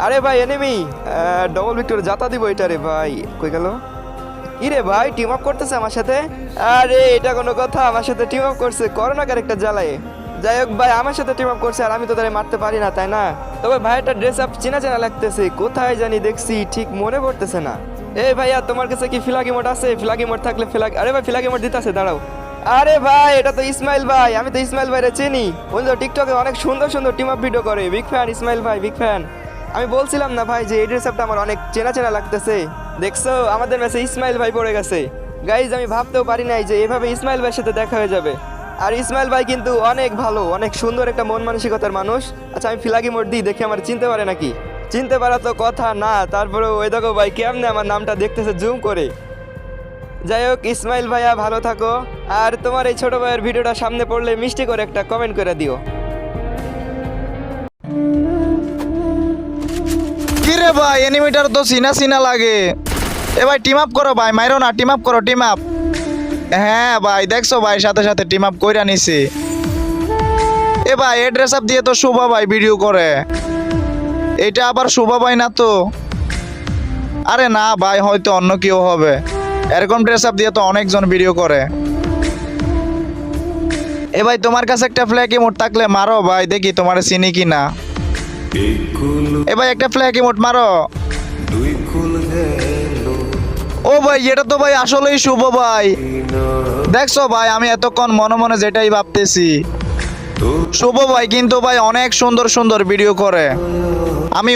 আরে ভাই enemy double Victor জাতা দিব এটা রে ভাই। কই গেল? কি রে ভাই টিম আপ করতেছে আমার সাথে? আরে এটা কোনো কথা, আমার সাথে টিম আপ করছে, করোনা ক্যারেক্টার জ্বালায়। যাই হোক ভাই আমার সাথে টিম আপ করছে আর আমি তো তারে মারতে পারি না তাই না? তবে ভাইটা ড্রেস আপ চেনা চেনা লাগতেছে, কোথায় জানি দেখছি, ঠিক মনে পড়তেছে না। এই ভাইয়া তোমার কাছে কি ফ্ল্যাগি মোড আছে? ফ্ল্যাগি মোড থাকলে আরে ভাই ফ্ল্যাগি মোড দিতেছে, দাঁড়াও। আরে ভাই এটা তো ইসমাইল ভাই, আমি তো ইসমাইল ভাইরে চিনি। উনি তো টিকটকে অনেক সুন্দর সুন্দর টিম আপ ভিডিও করে। বিগ ফ্যান ইসমাইল ভাই, বিগ ফ্যান। আমি বলছিলাম না ভাই যে এই ড্রেস আপটা আমার অনেক চেনা চেনা লাগতেছে। দেখছো আমাদের ম্যাচে ইসমাইল ভাই পড়ে গেছে। গাইজ আমি ভাবতেও পারি নাই যে এভাবে ইসমাইল ভাইয়ের সাথে দেখা হয়ে যাবে। আর ইসমাইল ভাই কিন্তু অনেক ভালো, অনেক সুন্দর একটা মন মানসিকতার মানুষ। আচ্ছা আমি ফ্ল্যাগি মোড দিই, দেখে আমার চিনতে পারে নাকি। চিনতে পারা তো কথা না, তারপরে ওই দেখো ভাই কেমনে আমার নামটা দেখতেছে জুম করে। যাই হোক ইসমাইল ভাইয়া ভালো থাকো, আর তোমার এই ছোট ভাইয়ের ভিডিওটা সামনে পড়লে মিষ্টি করে একটা কমেন্ট করে দিও। কিরে ভাই এনিমিটার তো সিনা সিনা লাগে। এ ভাই টিম আপ করো ভাই, মাইরো না, টিম আপ করো, টিম আপ। হ্যাঁ ভাই দেখছো ভাই সাথে সাথে টিম আপ কইরা নিছি। এ ভাই এ ড্রেস আপ দিয়ে তো শুভা ভাই ভিডিও করে, এটা আবার শুভা ভাই না তো? আরে না ভাই হয়তো অন্য কেউ হবে, এরকম ড্রেস আপ দিয়ে তো অনেকজন ভিডিও করে। এ ভাই তোমার কাছে একটা ফ্ল্যাগ ইমোট থাকলে মারো ভাই, দেখি তোমার চিনি কি না। এ ভাই একটা ফ্ল্যাগ ইমোট মারো। ও ভাই এটা তো ভাই আসলেই শুভ ভাই। দেখছো ভাই আমি এতক্ষণ মনে মনে যেটাই ভাবতেছি, শুভ ভাই কিন্তু ভাই অনেক সুন্দর সুন্দর ভিডিও করে। আমি